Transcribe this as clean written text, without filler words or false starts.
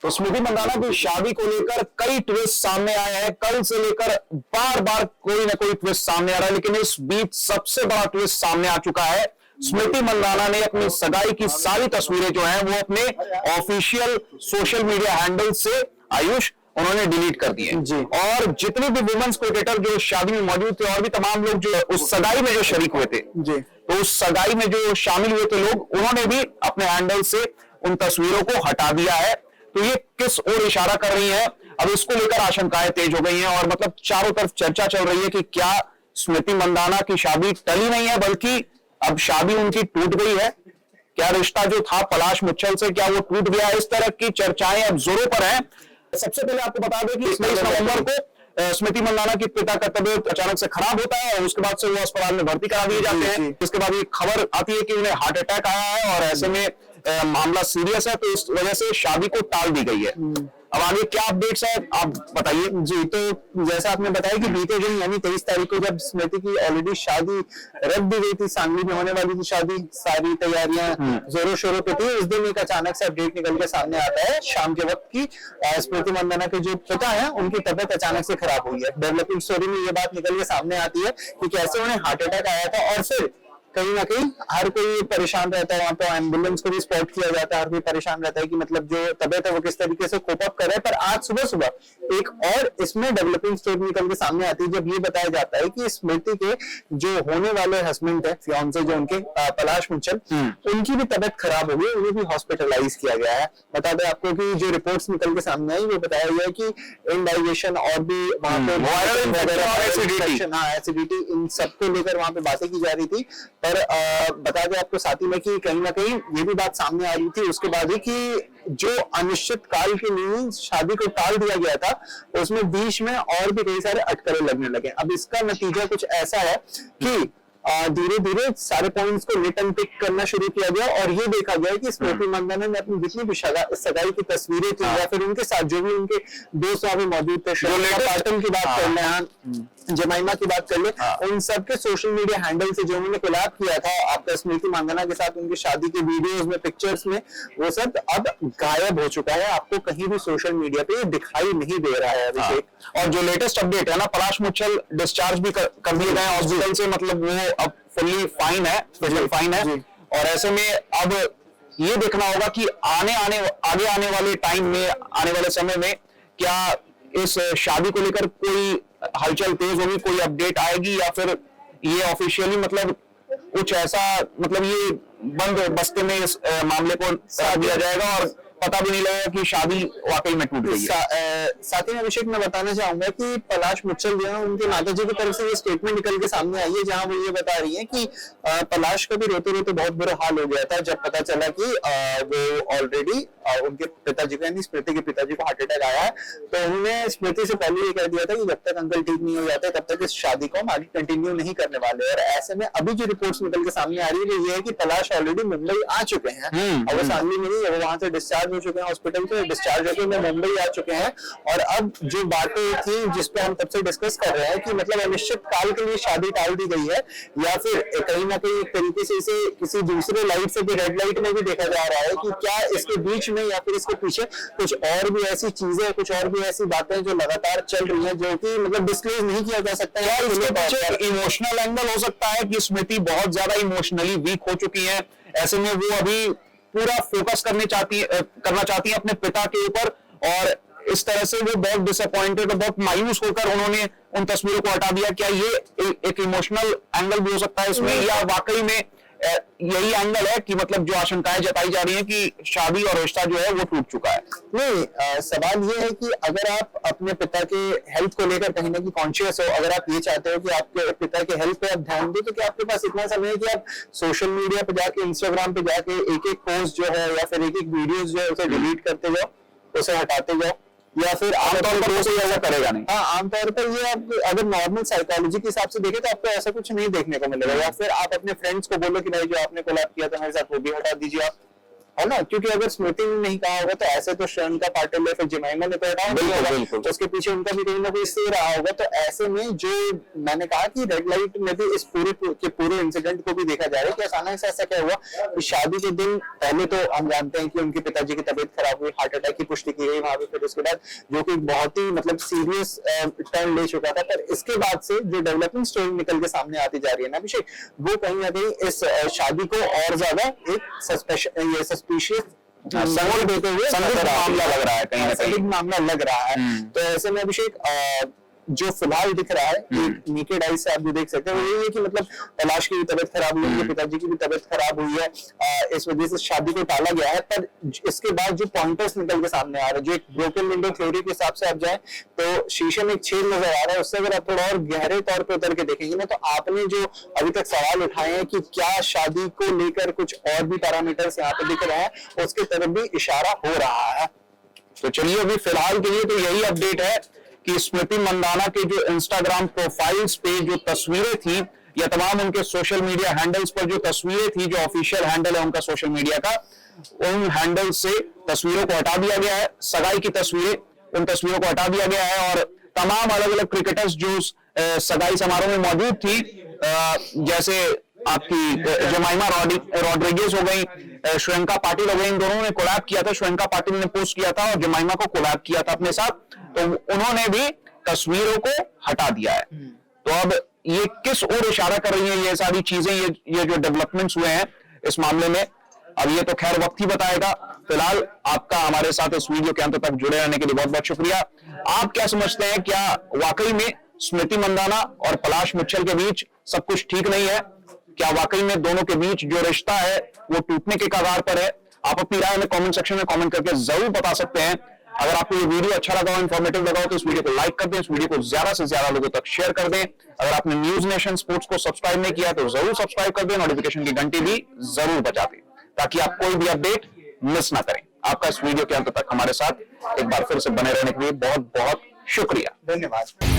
तो स्मृति मंदाना की शादी को लेकर कई ट्विस्ट सामने आए हैं। कल से लेकर बार बार कोई ना कोई ट्विस्ट सामने आ रहा है, लेकिन इस बीच सबसे बड़ा ट्विस्ट सामने आ चुका है। स्मृति मंदाना ने अपनी सगाई की सारी तस्वीरें जो हैं वो अपने ऑफिशियल सोशल मीडिया हैंडल से आयुष उन्होंने डिलीट कर दिए जी। और जितने भी वुमेन्स क्रिकेटर जो शादी में मौजूद थे और भी तमाम लोग जो उस सगाई में जो शरीक हुए थे जी, तो उस सगाई में जो शामिल हुए थे लोग, उन्होंने भी अपने हैंडल से उन तस्वीरों को हटा दिया है। तो ये किस ओर इशारा कर रही है, अब इसको लेकर आशंकाएं तेज हो गई हैं और मतलब चारों तरफ चर्चा चल रही है कि क्या स्मृति मंदाना की शादी टली नहीं है, बल्कि अब शादी उनकी टूट गई है। क्या रिश्ता जो था पलाश मुच्छल से, क्या वो टूट गया? इस तरह की चर्चाएं अब जोरों पर हैं। सबसे पहले आपको बता दें कि 21 नवंबर को स्मृति मंदाना की पिता का तबीयत अचानक से खराब होता है और उसके बाद से वो अस्पताल में भर्ती करा दिए जाते हैं। इसके बाद ये खबर आती है कि उन्हें हार्ट अटैक आया है और ऐसे में मामला सीरियस है, तो इस वजह से शादी को टाल दी गई है। अब आगे क्या अपडेट्स है आप बताइए जी। तो जैसा आपने बताया कि बीते दिन यानी 23 तारीख को जब स्मृति की ऑलरेडी शादी रख दी गई थी, सांगली में होने वाली थी शादी, सारी तैयारियां जोरों शोरों पे थी। उस दिन एक अचानक से अपडेट निकल के सामने आता है शाम के वक्त की स्मृति मंदाना के जो पिता है उनकी तबियत अचानक से खराब हुई है। डेवलपिंग स्टोरी में ये बात निकल के सामने आती है कि कैसे उन्हें हार्ट अटैक आया था और फिर कहीं ना कहीं हर कोई परेशान रहता है, वहां पे एम्बुलेंस को भी स्पॉट किया जाता है, हर कोई परेशान रहता है कि मतलब जो तबियत है वो किस तरीके से कोप अप कर रहा है। पर आज सुबह सुबह एक और इसमें डेवलपिंग स्टोरी निकल के सामने आती है जब ये बताया जाता है कि स्मृति के जो होने वाले हस्बैंड है, फियांसे जो उनके पलाश मुच्छल, उनकी भी तबियत खराब हो गई, उन्हें भी हॉस्पिटलाइज किया गया है। बता दें आपको कि जो रिपोर्ट्स निकल के सामने आई वो बताया गया कि इंडाइजेशन और भी वहां पे एसिडिटी, इन सबको लेकर वहां पे बातें की जा रही थी। पर बता दें आपको साथ ही में कि कहीं ना कहीं ये भी बात सामने आ रही थी उसके बाद ही कि जो अनिश्चित काल के लिए शादी को टाल दिया गया था उसमें बीच में और भी कई सारे अटकलें लगने लगे। अब इसका नतीजा कुछ ऐसा है कि धीरे धीरे सारे पॉइंट्स को रिट एंड पिक करना शुरू किया गया और ये देखा गया कि स्मृति मंदाना ने अपनी जितनी भी सगाई की तस्वीरें थी या फिर उनके साथ जो भी उनके दोस्त वहां पे मौजूद थे, पाटन की बात कर ले, जमाइमा की बात कर ले, उन सब के सोशल मीडिया हैंडल से जो उन्होंने कोलैब किया था आपका स्मृति मंदाना के साथ उनकी शादी के वीडियोस में, पिक्चर्स में, वो सब अब गायब हो चुका है। आपको कहीं भी सोशल मीडिया पे दिखाई नहीं दे रहा है अभिषेक। और जो लेटेस्ट अपडेट है ना, पलाश मुच्छल डिस्चार्ज भी कर दिए गए हॉस्पिटल से, मतलब वो अब फुल्ली फाइन है, स्पेशल फाइन है। और ऐसे में अब ये देखना होगा कि आगे आने वाले टाइम में, आने वाले समय में क्या इस शादी को लेकर कोई हलचल तेज होगी, कोई अपडेट आएगी, या फिर ये ऑफिशियली मतलब कुछ ऐसा मतलब ये बंद बस्ते में इस मामले को साथ दिया जाएगा और पता भी नहीं लगेगा कि शादी वाकई में टूट गई है। साथ ही में अभिषेक मैं बताना चाहूंगा कि पलाश मुच्छल जो है उनके माताजी की तरफ से ये स्टेटमेंट निकल के सामने आई है जहां वो ये बता रही है कि पलाश का भी रोते रोते बहुत बुरा हाल हो गया था जब पता चला कि वो ऑलरेडी उनके पिताजी को यानी स्मृति के पिताजी को हार्ट अटैक आया है। तो उन्होंने स्मृति से पहले ये कह दिया था कि जब तक अंकल ठीक नहीं हो जाते तब तक इस शादी को हम आगे कंटिन्यू नहीं करने वाले। और ऐसे में अभी जो रिपोर्ट्स निकल के सामने आ रही है वो ये है कि पलाश ऑलरेडी मुंबई आ चुके हैं और वो सांगली में नहीं है, वो वहां से डिस्चार्ज हो चुके हैं, हॉस्पिटल से डिस्चार्ज होकर वो मुंबई आ चुके हैं। और अब जो बातें थी जिसपे हम तब से डिस्कस कर रहे हैं कि मतलब अनिश्चित काल के लिए शादी टाल दी गई है या फिर कहीं ना कहीं एक तरीके से इसे किसी दूसरे लाइट से भी रेड लाइट में भी देखा जा रहा है कि क्या इसके बीच में या फिर इसके पीछे कुछ और भी ऐसी चीजें, कुछ और भी ऐसी बातें जो लगातार चल रही हैं जो कि मतलब डिस्क्लोज नहीं किया जा सकता है। इसके पीछे इमोशनल एंगल हो सकता है कि स्मृति बहुत ज्यादा इमोशनली वीक हो चुकी है, ऐसे में वो अभी पूरा फोकस करना चाहती है अपने पिता के ऊपर और इस तरह से वो बहुत डिसअपॉइंटेड और बहुत मायूस होकर उन्होंने उन तस्वीरों को हटा दिया। क्या ये एक इमोशनल एंगल भी हो सकता है इसमें, या वाकई में यही एंगल है कि मतलब जो आशंकाएं जताई जा रही हैं कि शादी और रिश्ता जो है वो टूट चुका है? नहीं, सवाल ये है कि अगर आप अपने पिता के हेल्थ को लेकर कहीं ना कहीं कॉन्शियस हो, अगर आप ये चाहते हो कि आपके पिता के हेल्थ पे आप ध्यान दो, तो क्या आपके पास इतना समय है कि आप सोशल मीडिया पे जाके, इंस्टाग्राम पे जाके एक एक पोस्ट जो है या फिर एक एक वीडियोस जो है उसे डिलीट करते जाओ, उसे हटाते जाओ, या फिर आमतौर पर उसे ऐसा करेगा नहीं? हाँ, आमतौर पर ये आप अगर नॉर्मल साइकोलॉजी के हिसाब से देखें तो आपको ऐसा कुछ नहीं देखने को मिलेगा। या फिर आप अपने फ्रेंड्स को बोलो कि भाई जो आपने कोलैब किया था मेरे साथ वो भी हटा दीजिए आप। है ना, क्योंकि अगर स्मृति ने नहीं कहा होगा तो ऐसे तो श्रियंका पाटिल या फिर जमाइमा ने तो हटाया नहीं बिल्कुल, होगा, बिल्कुल। तो उसके पीछे उनका भी कहीं ना कोई से रहा होगा। तो ऐसे में जो मैंने कहा कि रेड लाइट में भी इस पूरे इंसिडेंट को भी देखा जा रहा है कि अचानक से ऐसा क्या हुआ कि शादी के दिन पहले तो हम जानते हैं कि उनके पिताजी की तबीयत खराब हुई, हार्ट अटैक की पुष्टि की गई वहां पे, फिर उसके बाद जो कि बहुत ही मतलब सीरियस टर्न ले चुका था, पर इसके बाद से जो डेवलपिंग स्टोरी निकल के सामने आती जा रही है ना अभिषेक, वो कहीं ना कहीं इस शादी को और ज्यादा एक सस्पिशियस मोड़ देते हुए मामला लग रहा है, कहीं ना कहीं मामला लग रहा है। तो ऐसे में अभिषेक जो फिलहाल दिख रहा है नेकेड आई से आप जो देख सकते हैं वो यही है कि मतलब पलाश की भी तबीयत खराब हुई है, पिताजी की भी तबीयत खराब हुई है, इस वजह से शादी को टाला गया है। पर इसके बाद जो पॉइंटर्स निकल के सामने आ रहे हैं, जो एक ब्रोकन विंडो थ्योरी के हिसाब से आप जाए तो शीशे में एक छेद नजर आ रहा है, उससे अगर आप थोड़ा और गहरे तौर पर उतर के देखेंगे ना, तो आपने जो अभी तक सवाल उठाए हैं कि क्या शादी को लेकर कुछ और भी पैरामीटर्स यहाँ पे दिख रहे हैं, उसके तरफ भी इशारा हो रहा है। तो चलिए अभी फिलहाल के लिए तो यही अपडेट है कि स्मृति मंदाना के जो इंस्टाग्राम प्रोफाइल्स पे जो तस्वीरें थी या तमाम उनके सोशल मीडिया हैंडल्स पर जो तस्वीरें थी, जो ऑफिशियल हैंडल है उनका सोशल मीडिया का, उन हैंडल से तस्वीरों को हटा दिया गया है। सगाई की तस्वीरें, उन तस्वीरों को हटा दिया गया है और तमाम अलग अलग क्रिकेटर्स जो सगाई समारोह में मौजूद थी, जैसे आपकी जमाइमा रॉड्रिगेज हो गई, श्रियंका पाटिल हो गई, इन दोनों ने कोलैब किया था। श्रियंका पाटिल ने पोस्ट किया था और जमाइमा को कोलैब किया था अपने साथ, तो उन्होंने भी तस्वीरों को हटा दिया है। तो अब ये किस ओर इशारा कर रही है ये सारी चीजें, ये जो डेवलपमेंट्स हुए हैं इस मामले में, अब ये तो खैर वक्त ही बताएगा। फिलहाल आपका हमारे साथ इस वीडियो के अंत तक जुड़े रहने के लिए बहुत बहुत शुक्रिया। आप क्या समझते हैं, क्या वाकई में स्मृति मंदाना और पलाश मुच्छल के बीच सब कुछ ठीक नहीं है? क्या वाकई में दोनों के बीच जो रिश्ता है वो टूटने के कगार पर है? आप अपनी राय में कमेंट सेक्शन में कमेंट करके जरूर बता सकते हैं। अगर आपको ये वीडियो अच्छा लगा हो, इंफॉर्मेटिव लगा हो, तो इस वीडियो को लाइक कर दें, इस वीडियो को ज्यादा से ज्यादा लोगों तक शेयर कर दें। अगर आपने न्यूज नेशन स्पोर्ट्स को सब्सक्राइब नहीं किया तो जरूर सब्सक्राइब कर दें, नोटिफिकेशन की घंटी भी जरूर बजा दें ताकि आप कोई भी अपडेट मिस ना करें। आपका इस वीडियो के अंत तक हमारे साथ एक बार फिर से बने रहने के लिए बहुत बहुत शुक्रिया। धन्यवाद।